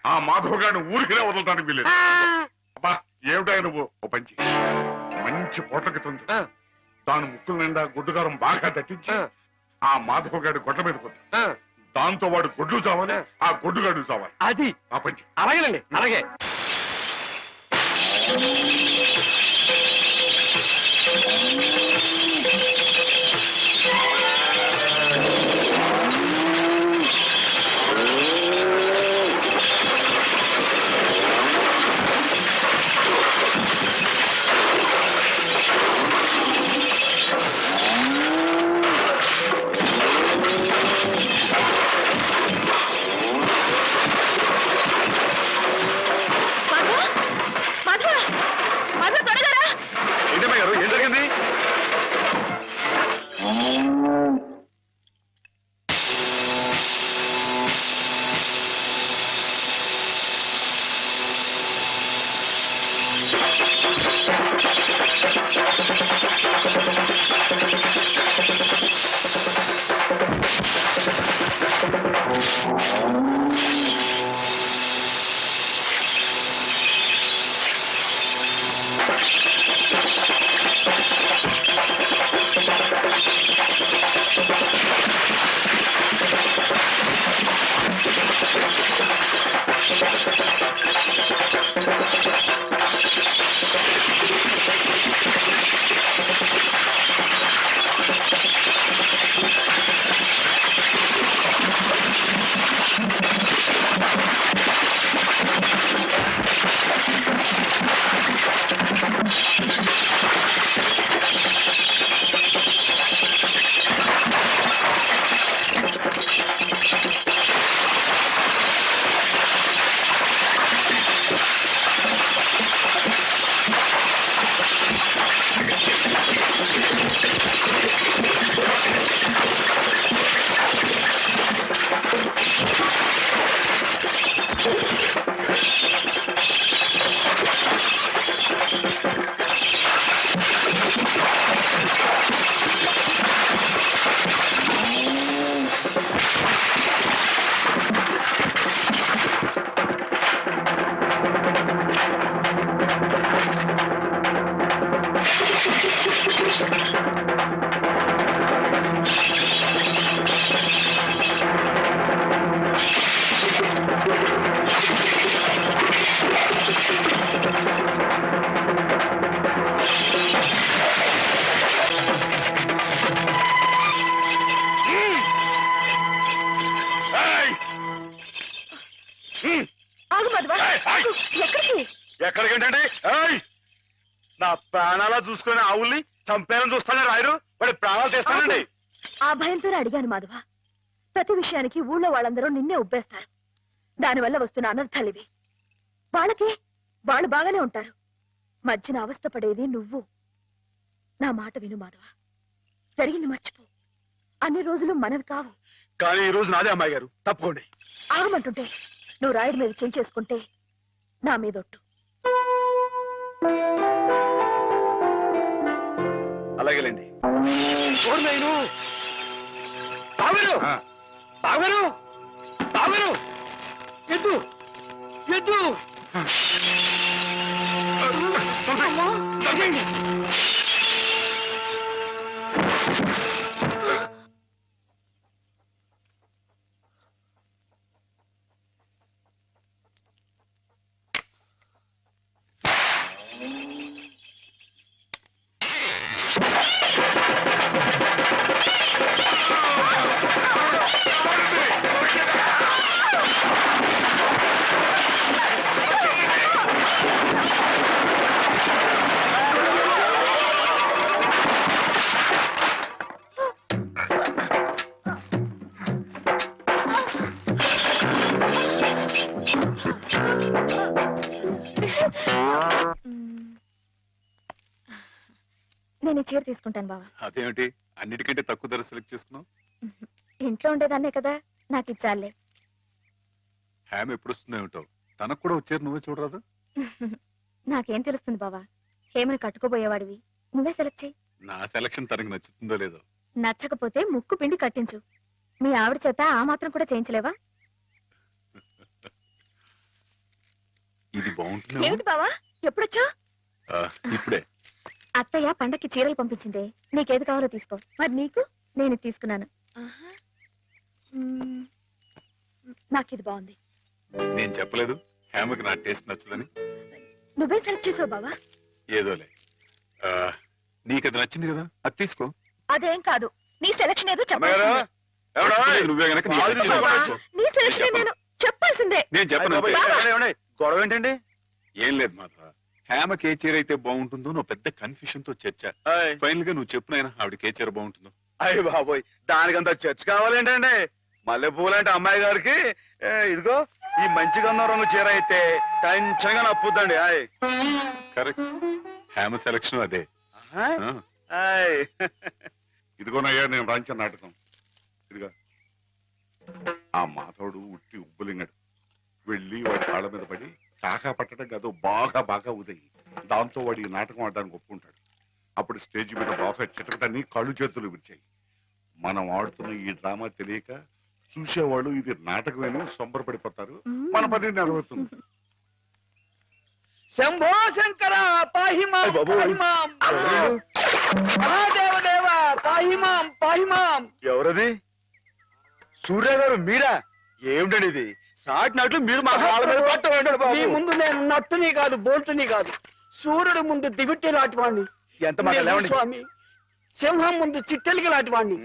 ఆ మాధవ్ గారిని ఊరికినే వదలటానికి వీలేదు. అబ్బా ఏమిటా నువ్వు ఓ పంచి మంచి పొట్లకి తుంది దాని ముక్కుల నిండా గుడ్డుగారం బాగా తట్టించి ఆ మాధవ్ గారి గొడ్ల మీద కొద్ది దాంతో వాడు గొడ్లు చావాలి, ఆ గొడ్డుగాడు చావాలి. అది ఆ పంచి అలాగేనండి, అలాగే. ఏం జరిగింది? ఎక్కడికేంటండి? నా ప్రాణాలా చూసుకుని ఆవుల్ని చంపేయాలని చూస్తానే రాయరు, వాడి ప్రాణాలు తీస్తానండి. ఆ భయంతోనే అడిగాను మాధవ. ప్రతి విషయానికి ఊళ్ళో వాళ్ళందరూ నిన్నే ఉబ్బేస్తారు. దానివల్ల వస్తున్న అనర్థాలివి. వాళ్ళకి వాళ్ళు బాగానే ఉంటారు, మధ్యన అవస్థ పడేది నువ్వు. నా మాట విను మాధవ, జరిగింది మర్చిపో. అన్ని రోజులు మనవి కావు. కానీ ఈ రోజు నాదే అమ్మాయి గారు, తప్పుకోండి. ఆగమంటుంటే నువ్వు రాయుడి మీద చేసుకుంటే నా మీదొట్టు. అలాగేలేండి. ఎద్దు ఎద్దు నేను చీర తీసుకుంటాను బావా. అదేమిటి అన్నిటికంటే తక్కువ ధర సెలెక్ట్ చేసుకున్నావు? ఇంట్లో ఉండేదాన్నే కదా, నాకు ఇచ్చాలే. హ్యామ్ ఎప్పుడు వస్తుందో ఏమిటో, తనకు కూడా వచ్చారు, నువ్వే చూడరాదు? నాకేం తెలుస్తుంది బావా, హేమని కట్టుకోబోయేవాడివి, నువ్వే సెలెక్ట్ చేయి. నా సెలక్షన్ తనకు నచ్చుతుందో లేదో. నచ్చకపోతే ముక్కు పిండి కట్టించు. మీ ఆవిడ చేత ఆ మాత్రం కూడా చేయించలేవా? ఇది బాగుంటుంది ఏమిటి బావా ఎప్పుడొచ్చా? ఇప్పుడే. అత్తయ్య పండక్కి చీరలు పంపించిందే, నీకేది కావాలో తీసుకో. మరి నీకు? నేను ఇది తీసుకున్నాను. నాకు ఇది బాగుంది. నేను చెప్పలేదు హేమకి నా టేస్ట్ నచ్చదని. నువ్వే సెలెక్ట్ చేసావు బావా. ఏదోలే, నీకు అది నచ్చింది కదా, అది తీసుకో. అదేం కాదు, నీ సెలక్షన్ ఏదో అమ్మాయి గారు, చెప్పాల్సిందే. ఎవడో? నువ్వే గనక నీ కాదు నచ్చింది తీసుకో. తీసుకో. నీ సెలక్షన్ నేను చెప్పాల్సిందే. నేను చెప్పను. బావా. గొడవ ఏంటండి? ఏం లేదు మాధవ, హేమకి ఏ చీర అయితే బాగుంటుందో నువ్వు పెద్ద కన్ఫ్యూషన్ తో చర్చ. ఫైనల్ గా నువ్వు చెప్పునైనా ఆవిడకి ఏ చీర బాగుంటుందో. అయ్య బాబోయ్, దానికంత చర్చ కావాలేంటండి? మల్లెపూలు అంటే అమ్మాయి గారికి ఇదిగో ఈ మంచి గంధం రంగు చీర అయితే టెన్షన్ గా నప్పుద్దండి. ఆయ్ కరెక్ట్, హేమ సెలక్షన్ అదే. ఆ, ఆయ్ ఇదిగోనయ్యా నేను రాంచిన నాటకం. ఇదిగా ఆ మాధవుడు ఉట్టి ఉబ్బులింగడు. వెళ్ళి వాడి కాళ్ళ మీద పడి కాకా పట్టడం కాదు, బాగా బాగా ఉదయి. దాంతో వాడి ఈ నాటకం ఆడడానికి ఒప్పుకుంటాడు. అప్పుడు స్టేజ్ మీద బాగా చిటకటాన్ని కళ్ళు చేతులు విరిచాయి. మనం ఆడుతున్న ఈ డ్రామా తెలియక చూసేవాళ్ళు ఇది నాటకమేని సంబరపడిపోతారు. మన పని నెరవేరుతుంది. శంభో శంకర పాహిమాం పాహిమాం, మహాదేవదేవ పాహిమాం పాహిమాం. ఎవరది? సూర్య గారు మీరా? ఏమిటండి ఇది? సాటినట్లు మీరు మా కాళ్ళ మీద పట్టండి. మీ ముందు నేను నట్టుని కాదు, బోల్టుని కాదు, సూర్యుడు ముందు దిగుట్టి లాంటి వాడిని. ఎంత స్వామి, సింహం ముందు చిట్టెలికి లాంటి వాడిని,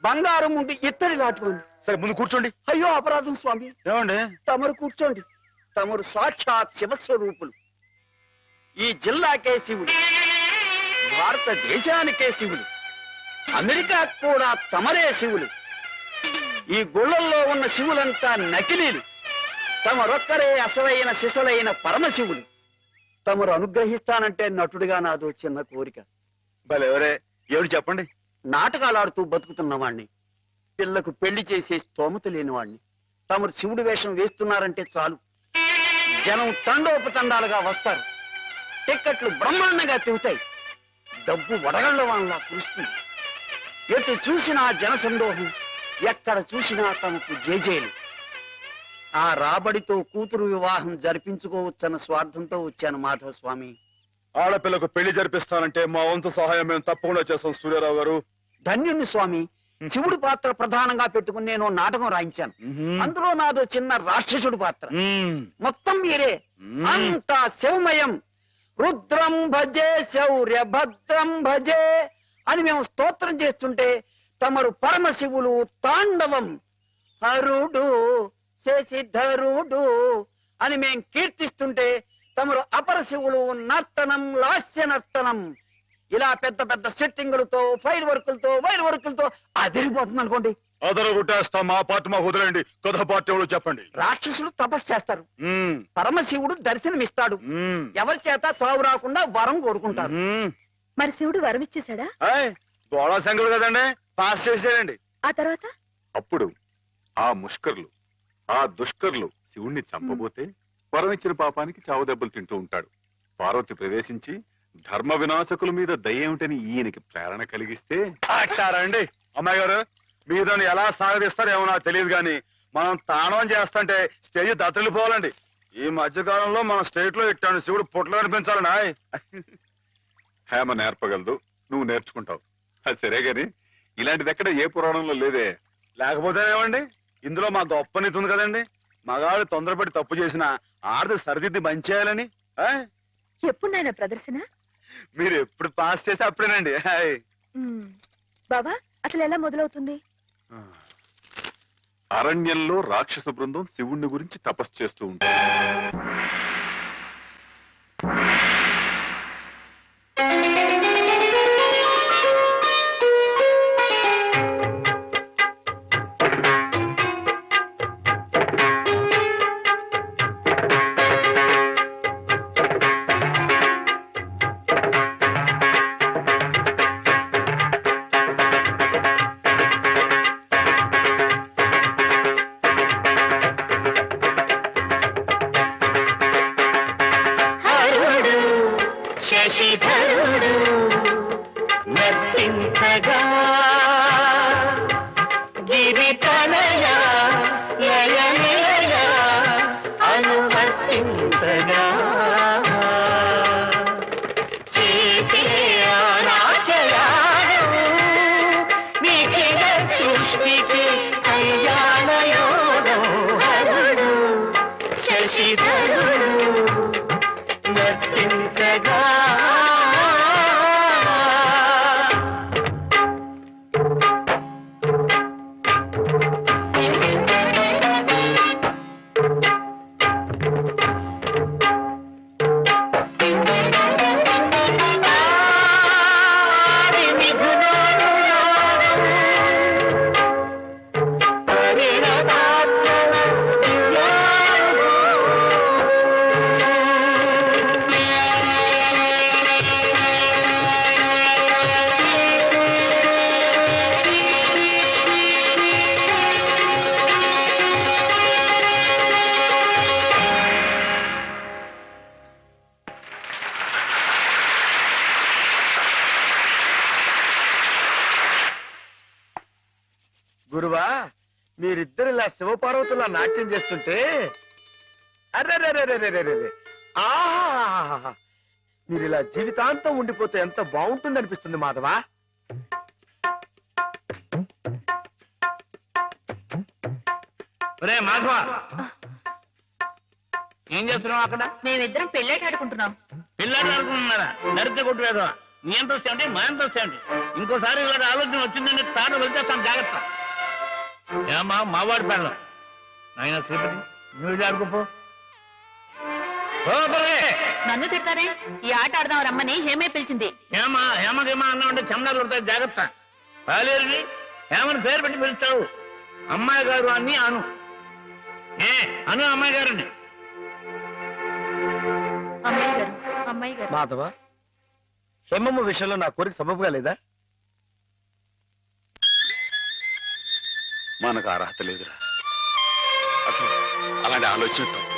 బంగారం ముందు ఇత్తడి లాంటి వాడిని. సరే ముందు కూర్చోండి. అయ్యో అపరాధం స్వామి. ఏమండి? తమరు కూర్చోండి. తమరు సాక్షాత్ శివస్వరూపులు. ఈ జిల్లాకే శివుడు, భారతదేశానికే శివులు, అమెరికా కూడా తమరే శివులు. ఈ గుళ్ళల్లో ఉన్న శివులంతా నకిలీలు. తమరొక్కరే అసలైన శిశులైన పరమశివులు. తమరు అనుగ్రహిస్తానంటే నటుడిగా నాదో చిన్న కోరిక. భలేవరే, ఎవరు చెప్పండి? నాటకాలు ఆడుతూ బతుకుతున్నవాణ్ణి, పిల్లకు పెళ్లి చేసే స్తోమత లేనివాణ్ణి. తమరు శివుడి వేషం వేస్తున్నారంటే చాలు, జనం తండోపతండాలుగా వస్తారు. టిక్కెట్లు బ్రహ్మాండంగా తిరుగుతాయి. డబ్బు వడగళ్ల వాళ్ళ కురుస్తుంది. ఎటు చూసినా జన సందోహం, ఎక్కడ చూసినా తమకు జేజేలు. ఆ రాబడితో కూతురు వివాహం జరిపించుకోవచ్చన్న స్వార్థంతో వచ్చాను మాధవ స్వామి. ఆడపిల్లకు పెళ్లి జరిపిస్తానంటే మా వంతు సహాయం మేము తప్పకుండా చేస్తాం సూర్యారావు గారు. ధన్యుణ్ణి స్వామి. శివుడి పాత్ర ప్రధానంగా పెట్టుకుని నేను నాటకం రాయించాను. అందులో నాదో చిన్న రాక్షసుడి పాత్ర. మొత్తం మీరే, అంతా శివమయం. రుద్రం భజే శౌర్య భద్రం భజే అని మేము స్తోత్రం చేస్తుంటే తమరు పరమశివులు తాండవం, హరుడు శశిధరుడు అని మేం కీర్తిస్తుంటే తమరు అపరశివులు నర్తనం, లాస్య నర్తనం. ఇలా పెద్ద పెద్ద సెట్టింగులతో, ఫైర్ వర్కులతో, వైర్ వర్కులతో అదిరిపోతుంది అనుకోండి. అదరగొట్టేస్తాం. మా పార్టీ మాకు వదిలేండి. కథ పార్టీ ఎవరు చెప్పండి. రాక్షసులు తపస్సు చేస్తారు, పరమశివుడు దర్శనమిస్తాడు. ఎవరి చేత చావు రాకుండా వరం కోరుకుంటారు. మరి శివుడు వరం ఇచ్చేశాడా? గోళా శంకరుడు కదండి, పాస్ చేసేయండి. ఆ తర్వాత అప్పుడు ఆ ముష్కర్లు, ఆ దుష్కర్లు శివుణ్ణి చంపబోతే వరం ఇచ్చిన పాపానికి చావు దెబ్బలు తింటూ ఉంటాడు. పార్వతి ప్రవేశించి ధర్మ వినాశకుల మీద దయ్యేమిటని ఈయనకి ప్రేరణ కలిగిస్తే అండి. అమ్మాయి గారు, మీరు ఎలా సాగదీస్తారో ఏమో నాకు తెలియదు కానీ మనం తాణం చేస్తుంటే స్టేజ్ దత్తలిపోవాలండి. ఈ మధ్యకాలంలో మన స్టేట్ లో ఇట్టాను శివుడు పుట్లు కనిపించాలండి. హేమ నేర్పగలదు, నువ్వు నేర్చుకుంటావు. అది సరే గాని ఇలాంటిది ఎక్కడ ఏ పురాణంలో లేదే. లేకపోతే ఏమండి, ఇందులో మా గొప్ప నీతి ఉంది కదండి. మగాడు తొందరపడి తప్పు చేసిన ఆడది సరిదిద్ది మంచి చేయాలని. ఎప్పుడు నాయన ప్రదర్శన? మీరు ఎప్పుడు పాస్ చేస్తే అప్పుడేనండి. బాబా, అసలు ఎలా మొదలవుతుంది? అరణ్యంలో రాక్షస బృందం శివుణ్ణి గురించి తపస్సు చేస్తూ ఉంటుంది. శశిధరుడు నర్తించగా గిరితనయ లయ నిలయ అనువర్త నర్తించగా చేసే నాట్యయాగం నిఖిల సృష్టికి కళ్యాణ యోగం హరుడు శశిధరుడు నర్తించగా గురువా మీరిద్దరు ఇలా శివపార్వతులా నాట్యం చేస్తుంటే అర్రర్రర్రర్రర్రర్రర్ర. ఆహాహాహాహా. మీరు ఇలా జీవితాంతం ఉండిపోతే ఎంత బాగుంటుంది అనిపిస్తుంది మాధవా. మాధవ ఏం చేస్తున్నావు అక్కడ? మేమిద్దరం పెళ్ళేట ఆడుకుంటున్నాం. పిల్లలు ఆడుకుంటున్నారా? నరితే కొట్టు వేదవా. నీ ఎంత వచ్చాయండి, మా ఎంత వచ్చాయండి. ఇంకోసారి ఇలాంటి ఆలోచన వచ్చిందంటే తాను వెళ్తేస్తాను, జాగ్రత్త. ఏమా మావాడి పెళ్ళం ఆయన శ్రీపతి, నువ్వు ఆడుకోపో. నన్ను తిడతారే? ఈ ఆట ఆడదాం రమ్మని హేమే పిలిచింది. హేమా హేమకేమా అన్నా ఉంటే చందాలు కొడతాయి, జాగ్రత్త. పాలేరుని హేమని పేరు పెట్టి పిలుస్తావు. అమ్మాయి గారు అని అను. అను అమ్మాయి గారిని. అమ్మాయి గారు, అమ్మాయి గారు. మాధవ, హేమమ్మ విషయంలో నా కోరిక సబబుగా లేదా? మనకు అర్హత లేదురా. అసలు అలాంటి ఆలోచన తప్పు.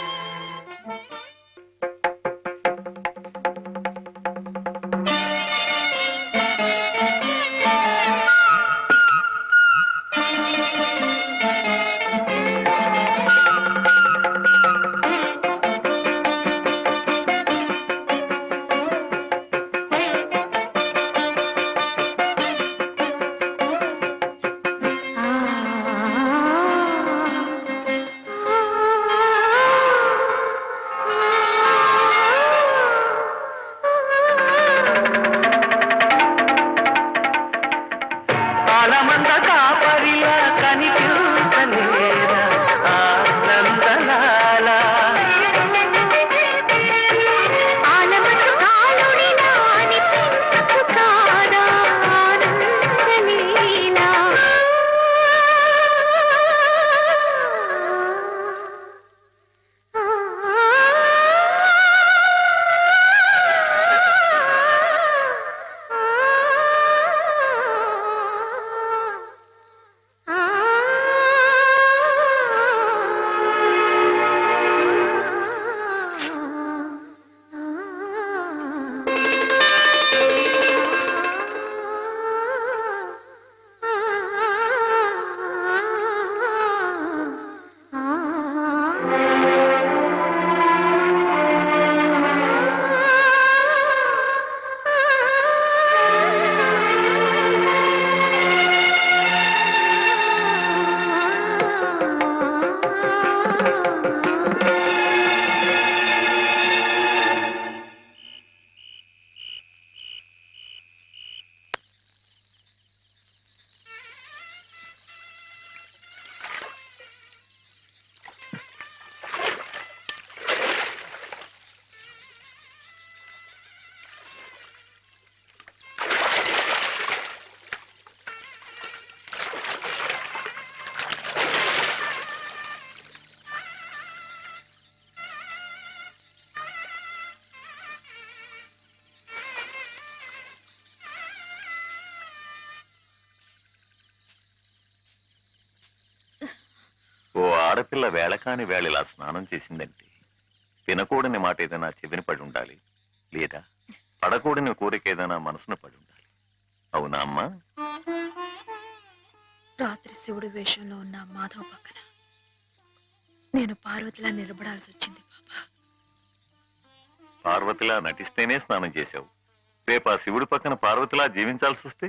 ఆడపిల్ల వేళకాని వేళ ఇలా స్నానం చేసిందంటే తినకూడని మాట ఏదైనా చెవిని పడి ఉండాలి, లేదా పడకూడని కోరిక ఏదైనా మనసును పడి ఉండాలి. అవునా అమ్మా? రాత్రి శివుడి వేషంలో ఉన్న మాధవ్ పక్కన నేను పార్వతిలా నిలబడాల్సి వచ్చింది బాబా. పార్వతిలా నటిస్తేనే స్నానం చేశావు రేపు ఆ శివుడి పక్కన పార్వతిలా జీవించాల్సి వస్తే